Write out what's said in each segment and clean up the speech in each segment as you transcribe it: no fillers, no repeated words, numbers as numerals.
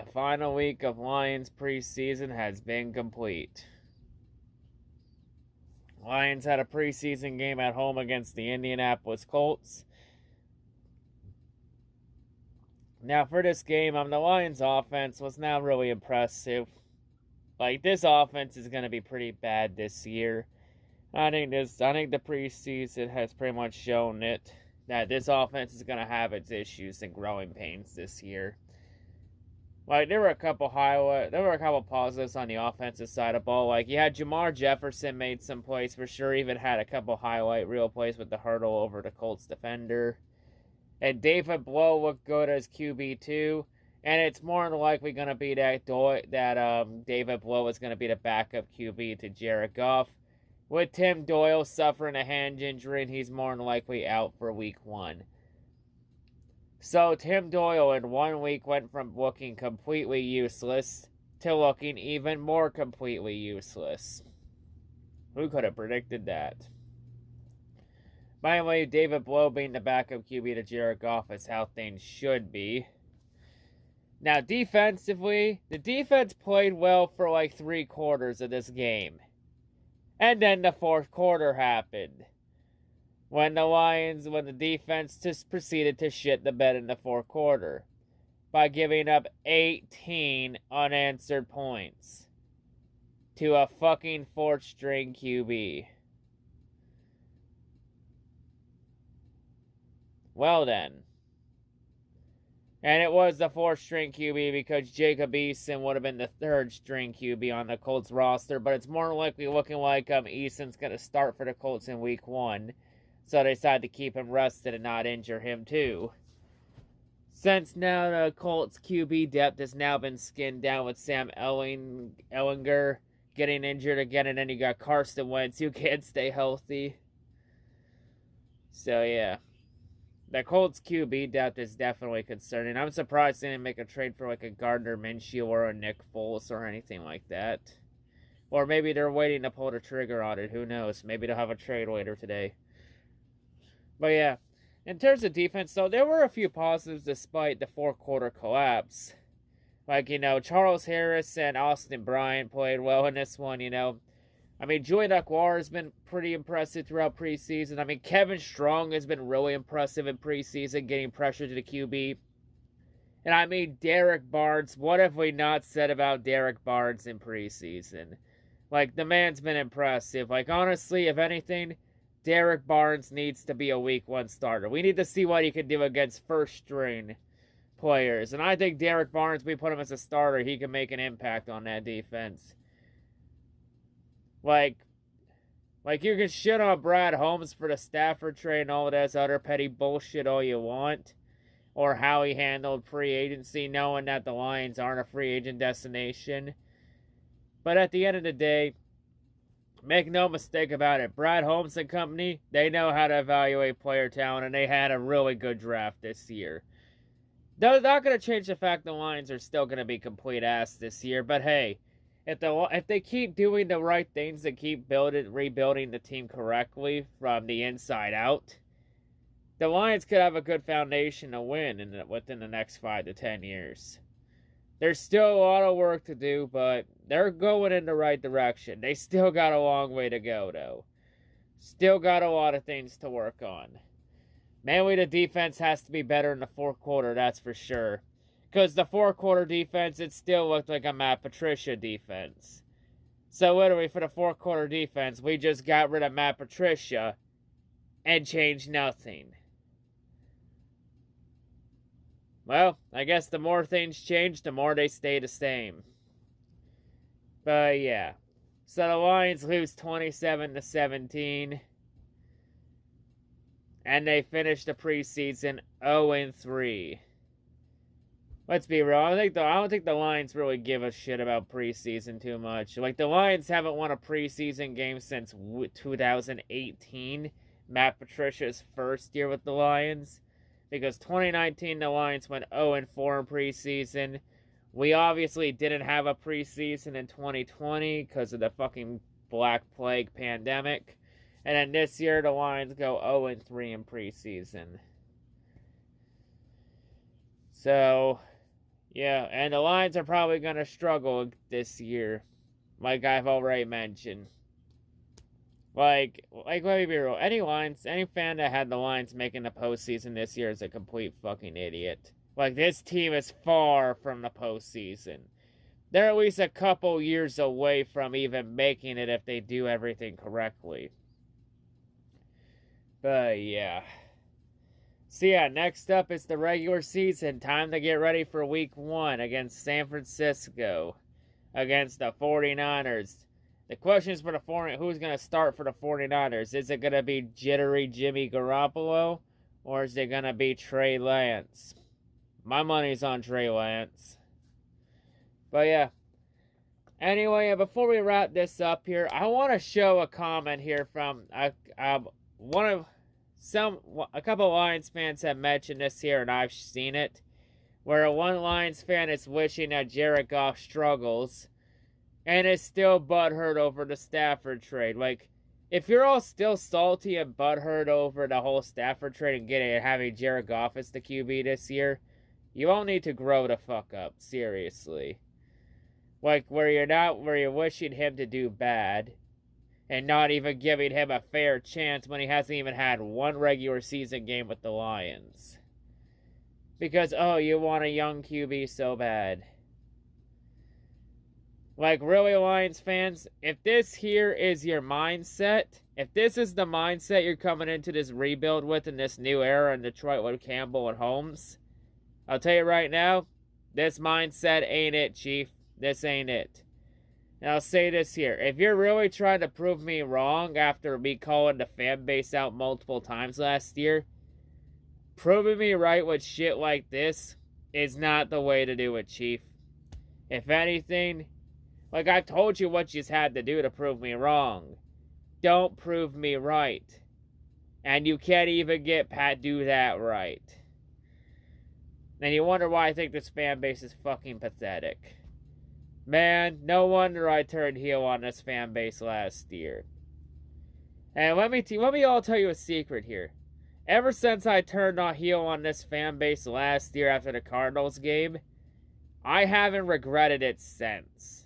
The final week of Lions preseason has been complete. Lions had a preseason game at home against the Indianapolis Colts. Now, for this game, the Lions' offense was not really impressive. Like, this offense is going to be pretty bad this year. I think the preseason has pretty much shown it that this offense is going to have its issues and growing pains this year. Like, there were a couple positives on the offensive side of the ball. Like, you had Jamar Jefferson made some plays for sure. Even had a couple highlight reel plays with the hurdle over the Colts defender. And David Blough looked good as QB2. And it's more than likely going to be that David Blough is going to be the backup QB to Jared Goff. With Tim Doyle suffering a hand injury, and he's more than likely out for week 1. So Tim Doyle in 1 week went from looking completely useless to looking even more completely useless. Who could have predicted that? By the way, David Blough being the backup QB to Jared Goff is how things should be. Now, defensively, the defense played well for like 3 quarters of this game. And then the 4th quarter happened. When the defense just proceeded to shit the bed in the 4th quarter. By giving up 18 unanswered points. To a fucking 4th string QB. Well then. And it was the 4th string QB because Jacob Eason would have been the 3rd string QB on the Colts roster. But it's more likely looking like Eason's going to start for the Colts in week 1. So they decided to keep him rested and not injure him too. Since now the Colts QB depth has now been skinned down with Sam Ehlinger getting injured again. And then you got Carson Wentz who can't stay healthy. So yeah. The Colts QB depth is definitely concerning. I'm surprised they didn't make a trade for like a Gardner Minshew or a Nick Foles or anything like that. Or maybe they're waiting to pull the trigger on it. Who knows? Maybe they'll have a trade later today. But yeah, in terms of defense, though, there were a few positives despite the 4th quarter collapse. Like, Charles Harris and Austin Bryant played well in this one, Joey Duckwar has been pretty impressive throughout preseason. Kevin Strong has been really impressive in preseason, getting pressure to the QB. And Derek Barnes, what have we not said about Derek Barnes in preseason? Like, the man's been impressive. Like, honestly, if anything, Derek Barnes needs to be a week 1 starter. We need to see what he can do against 1st string players. And I think Derek Barnes, we put him as a starter, he can make an impact on that defense. Like you can shit on Brad Holmes for the Stafford trade and all this other petty bullshit all you want. Or how he handled free agency, knowing that the Lions aren't a free agent destination. But at the end of the day, make no mistake about it, Brad Holmes and company, they know how to evaluate player talent, and they had a really good draft this year. That's not going to change the fact the Lions are still going to be complete ass this year, but hey, if they keep doing the right things and keep rebuilding the team correctly from the inside out, the Lions could have a good foundation to win within the next 5 to 10 years. There's still a lot of work to do, but they're going in the right direction. They still got a long way to go, though. Still got a lot of things to work on. Mainly the defense has to be better in the 4th quarter, that's for sure. Because the 4th quarter defense, it still looked like a Matt Patricia defense. So literally for the 4th quarter defense, we just got rid of Matt Patricia and changed nothing. Well, I guess the more things change, the more they stay the same. But yeah. So the Lions lose 27-17. And they finish the preseason 0-3. Let's be real. I don't think the Lions really give a shit about preseason too much. Like, the Lions haven't won a preseason game since 2018. Matt Patricia's first year with the Lions. Because 2019, the Lions went 0-4 in preseason. We obviously didn't have a preseason in 2020 because of the fucking Black Plague pandemic. And then this year, the Lions go 0-3 in preseason. So, Yeah, and the Lions are probably going to struggle this year, like I've already mentioned. Like, let me be real. Any fan that had the Lions making the postseason this year is a complete fucking idiot. Like, this team is far from the postseason. They're at least a couple years away from even making it if they do everything correctly. But, yeah. So, yeah, next up is the regular season. Time to get ready for week 1 against San Francisco. Against the 49ers. The question is who's going to start for the 49ers? Is it going to be jittery Jimmy Garoppolo? Or is it going to be Trey Lance? My money's on Trey Lance. But yeah. Anyway, before we wrap this up here, I want to show a comment here from a couple Lions fans have mentioned this here, and I've seen it, where one Lions fan is wishing that Jared Goff struggles, and is still butthurt over the Stafford trade. Like, if you're all still salty and butthurt over the whole Stafford trade and having Jared Goff as the QB this year, you all need to grow the fuck up, seriously. Like, where you're wishing him to do bad, and not even giving him a fair chance when he hasn't even had one regular season game with the Lions. Because, oh, you want a young QB so bad. Like, really, Lions fans, if this here is your mindset, if this is the mindset you're coming into this rebuild with in this new era in Detroit with Campbell and Holmes, I'll tell you right now, this mindset ain't it, Chief. This ain't it. And I'll say this here. If you're really trying to prove me wrong after me calling the fan base out multiple times last year, proving me right with shit like this is not the way to do it, Chief. If anything, like I've told you what you had to do to prove me wrong. Don't prove me right. And you can't even get Pat do that right. And you wonder why I think this fan base is fucking pathetic. Man, no wonder I turned heel on this fan base last year. And let me all tell you a secret here. Ever since I turned heel on this fan base last year after the Cardinals game, I haven't regretted it since.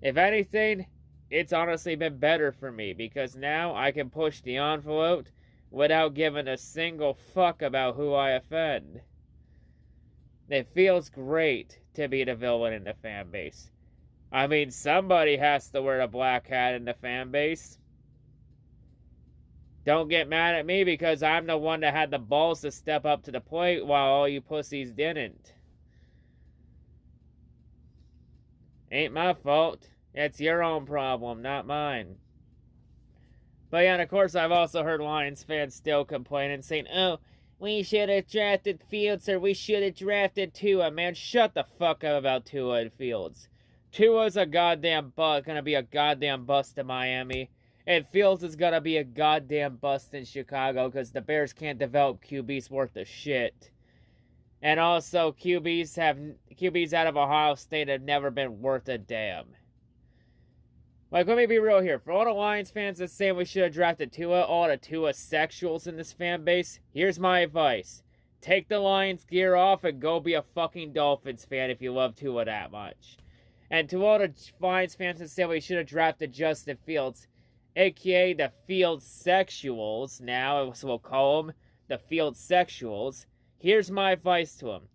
If anything, it's honestly been better for me because now I can push the envelope without giving a single fuck about who I offend. It feels great to be the villain in the fan base. I mean, somebody has to wear the black hat in the fan base. Don't get mad at me because I'm the one that had the balls to step up to the plate while all you pussies didn't. Ain't my fault. It's your own problem, not mine. But yeah, and of course, I've also heard Lions fans still complaining, saying, oh, we should have drafted Fields or we should have drafted Tua. Man, shut the fuck up about Tua and Fields. Tua's a goddamn gonna be a goddamn bust in Miami. And Fields is gonna be a goddamn bust in Chicago because the Bears can't develop QBs worth of shit. And also, QBs out of Ohio State have never been worth a damn. Like, let me be real here. For all the Lions fans that say we should have drafted Tua, all the Tua sexuals in this fan base, here's my advice. Take the Lions gear off and go be a fucking Dolphins fan if you love Tua that much. And to all the Lions fans that say we should have drafted Justin Fields, a.k.a. the Fields sexuals now, so we'll call them the Fields sexuals, here's my advice to them.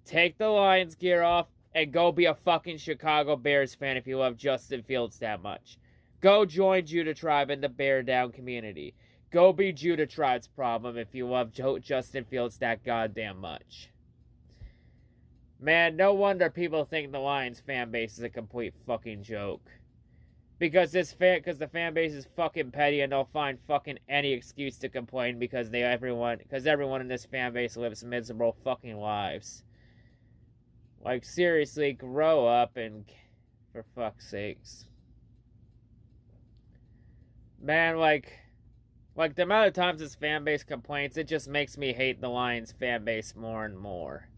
Take the Lions gear off and go be a fucking Chicago Bears fan if you love Justin Fields that much. Go join Judah Tribe in the Bear Down community. Go be Judah Tribe's problem if you love Justin Fields that goddamn much. Man, no wonder people think the Lions fan base is a complete fucking joke. Because the fan base is fucking petty and they'll find fucking any excuse to complain because everyone in this fan base lives miserable fucking lives. Like, seriously, grow up and, for fuck's sakes. Man, like the amount of times this fan base complains, it just makes me hate the Lions fan base more and more.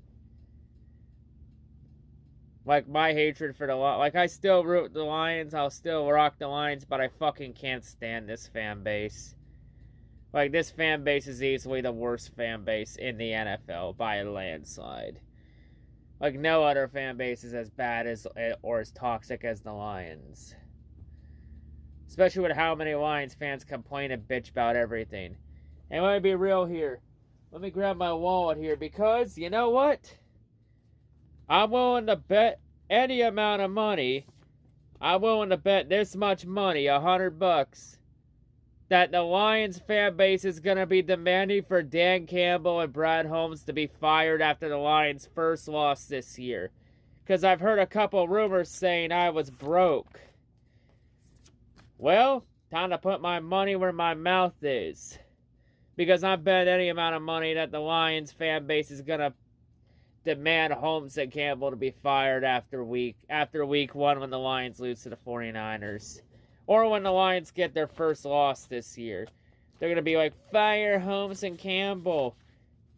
Like, my hatred for I still root the Lions, I'll still rock the Lions, but I fucking can't stand this fan base. Like, this fan base is easily the worst fan base in the NFL by a landslide. Like, no other fan base is as bad as or as toxic as the Lions. Especially with how many Lions fans complain and bitch about everything. And let me be real here. Let me grab my wallet here because, you know what? I'm willing to bet any amount of money. I'm willing to bet this much money, $100, that the Lions fan base is going to be demanding for Dan Campbell and Brad Holmes to be fired after the Lions' first loss this year. Because I've heard a couple rumors saying I was broke. Well, time to put my money where my mouth is. Because I bet any amount of money that the Lions fan base is going to demand Holmes and Campbell to be fired after week 1 when the Lions lose to the 49ers. Or when the Lions get their first loss this year. They're going to be like, fire Holmes and Campbell.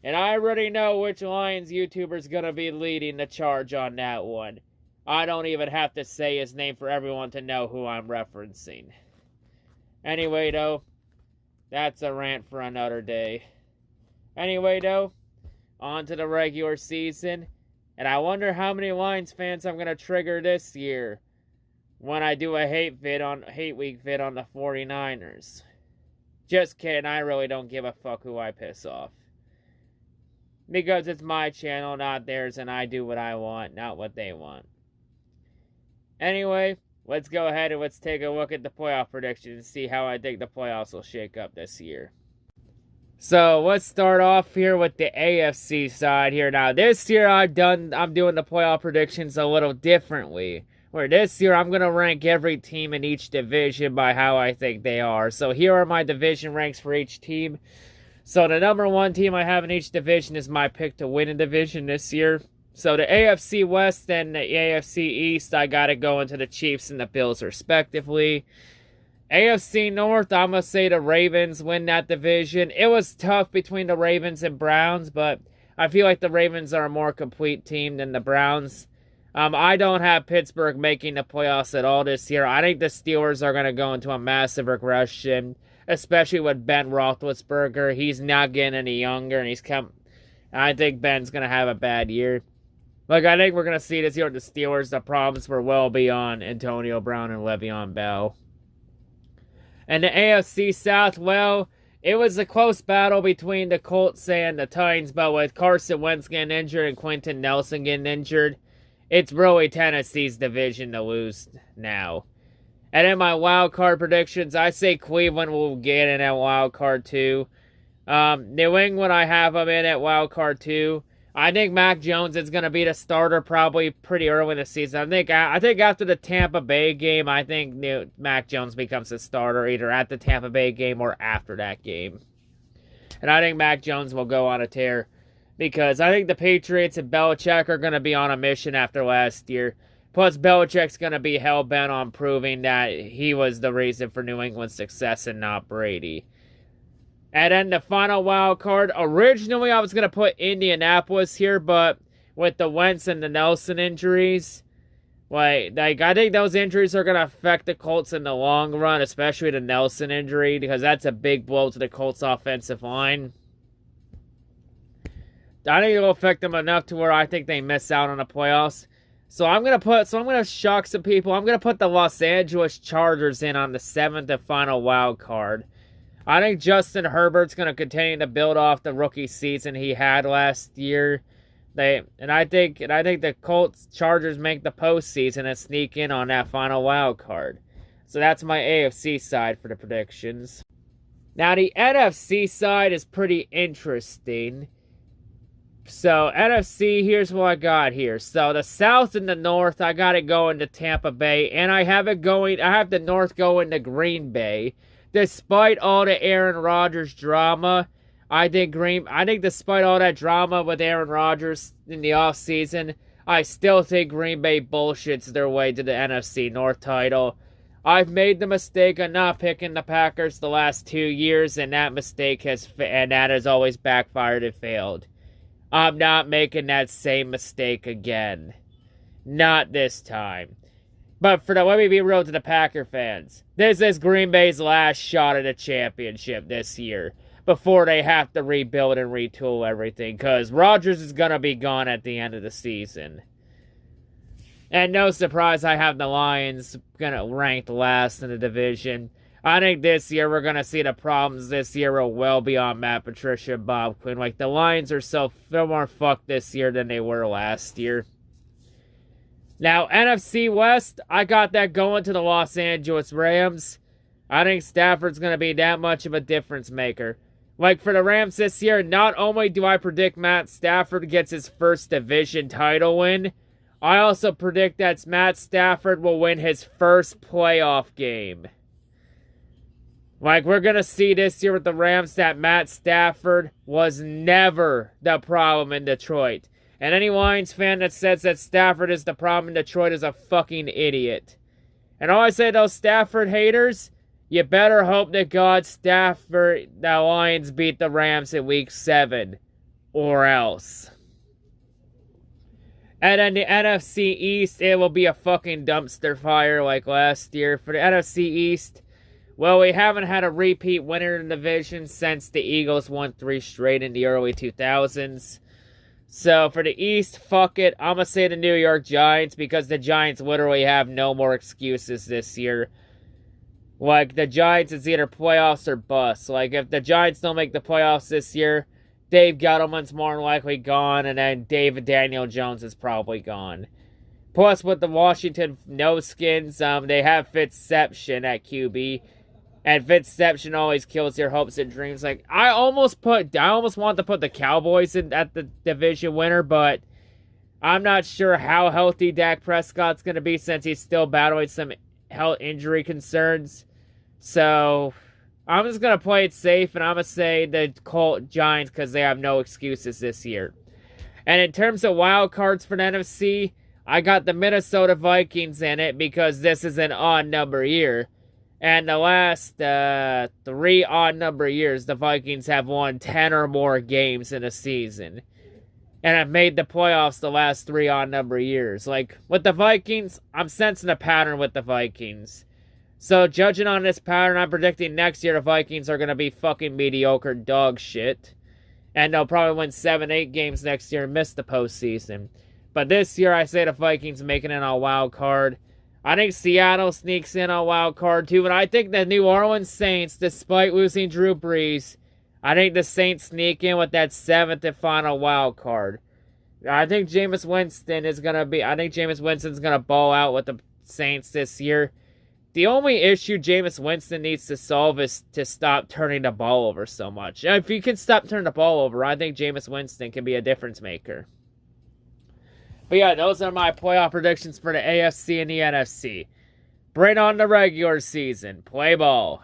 And I already know which Lions YouTuber is going to be leading the charge on that one. I don't even have to say his name for everyone to know who I'm referencing. Anyway, though, that's a rant for another day. Anyway, though, on to the regular season. And I wonder how many Lions fans I'm going to trigger this year when I do a hate week vid on the 49ers. Just kidding, I really don't give a fuck who I piss off. Because it's my channel, not theirs, and I do what I want, not what they want. Anyway, let's go ahead and let's take a look at the playoff predictions and see how I think the playoffs will shake up this year. So, let's start off here with the AFC side here. Now, this year I'm doing the playoff predictions a little differently. Where this year, I'm going to rank every team in each division by how I think they are. So here are my division ranks for each team. So the number 1 team I have in each division is my pick to win a division this year. So the AFC West and the AFC East, I got to go into the Chiefs and the Bills respectively. AFC North, I'm going to say the Ravens win that division. It was tough between the Ravens and Browns, but I feel like the Ravens are a more complete team than the Browns. I don't have Pittsburgh making the playoffs at all this year. I think the Steelers are going to go into a massive regression, especially with Ben Roethlisberger. He's not getting any younger, and I think Ben's going to have a bad year. Like, I think we're going to see this year with the Steelers. The problems were well beyond Antonio Brown and Le'Veon Bell. And the AFC South, well, it was a close battle between the Colts and the Titans, but with Carson Wentz getting injured and Quentin Nelson getting injured, it's really Tennessee's division to lose now. And in my wild card predictions, I say Cleveland will get in at wild card 2. New England, I have them in at wild card 2. I think Mac Jones is going to be the starter probably pretty early in the season. I think after the Tampa Bay game, I think Mac Jones becomes the starter either at the Tampa Bay game or after that game. And I think Mac Jones will go on a tear. Because I think the Patriots and Belichick are going to be on a mission after last year. Plus, Belichick's going to be hell-bent on proving that he was the reason for New England's success and not Brady. And then the final wild card. Originally, I was going to put Indianapolis here, but with the Wentz and the Nelson injuries, I think those injuries are going to affect the Colts in the long run, especially the Nelson injury, because that's a big blow to the Colts' offensive line. I think it'll affect them enough to where I think they miss out on the playoffs. So I'm gonna shock some people. I'm gonna put the Los Angeles Chargers in on the 7th and final wild card. I think Justin Herbert's gonna continue to build off the rookie season he had last year. I think the Colts Chargers make the postseason and sneak in on that final wild card. So that's my AFC side for the predictions. Now the NFC side is pretty interesting. So, NFC, here's what I got here. So, the South and the North, I got it going to Tampa Bay. And I have the North going to Green Bay. Despite all the Aaron Rodgers drama, I think despite all that drama with Aaron Rodgers in the offseason, I still think Green Bay bullshits their way to the NFC North title. I've made the mistake of not picking the Packers the last 2 years, and that has always backfired and failed. I'm not making that same mistake again. Not this time. But let me be real to the Packer fans. This is Green Bay's last shot at a championship this year. before they have to rebuild and retool everything, because Rodgers is going to be gone at the end of the season. And no surprise, I have the Lions gonna ranked last in the division. I think this year we're going to see the problems this year are well beyond Matt Patricia and Bob Quinn. Like, the Lions are so more fucked this year than they were last year. Now, NFC West, I got that going to the Los Angeles Rams. I think Stafford's going to be that much of a difference maker. Like, for the Rams this year, not only do I predict Matt Stafford gets his first division title win, I also predict that Matt Stafford will win his first playoff game. Like, we're going to see this year with the Rams that Matt Stafford was never the problem in Detroit. And any Lions fan that says that Stafford is the problem in Detroit is a fucking idiot. And all I say to those Stafford haters, you better hope to God the Lions beat the Rams in Week 7. Or else. And in the NFC East, it will be a fucking dumpster fire like last year. For the NFC East, well, we haven't had a repeat winner in the division since the Eagles won 3 straight in the early 2000s. So, for the East, fuck it. I'm going to say the New York Giants because the Giants literally have no more excuses this year. Like, the Giants is either playoffs or bust. Like, if the Giants don't make the playoffs this year, Dave Gettleman's more than likely gone, and then David Daniel Jones is probably gone. Plus, with the Washington no-skins, they have Fitzception at QB. And Fitzception always kills your hopes and dreams. Like, I almost want to put the Cowboys in at the division winner, but I'm not sure how healthy Dak Prescott's going to be since he's still battling some health injury concerns. So, I'm just going to play it safe, and I'm going to say the Colts Giants because they have no excuses this year. And in terms of wild cards for the NFC, I got the Minnesota Vikings in it because this is an odd number year. And the last 3 odd number years, the Vikings have won 10 or more games in a season. And have made the playoffs the last 3 odd number years. Like, with the Vikings, I'm sensing a pattern with the Vikings. So, judging on this pattern, I'm predicting next year the Vikings are going to be fucking mediocre dog shit. And they'll probably win 7-8 games next year and miss the postseason. But this year, I say the Vikings making it on a wild card. I think Seattle sneaks in on wild card too, and I think the New Orleans Saints, despite losing Drew Brees, I think the Saints sneak in with that 7th and final wild card. I think Jameis Winston's gonna ball out with the Saints this year. The only issue Jameis Winston needs to solve is to stop turning the ball over so much. If you can stop turning the ball over, I think Jameis Winston can be a difference maker. But yeah, those are my playoff predictions for the AFC and the NFC. Bring on the regular season. Play ball.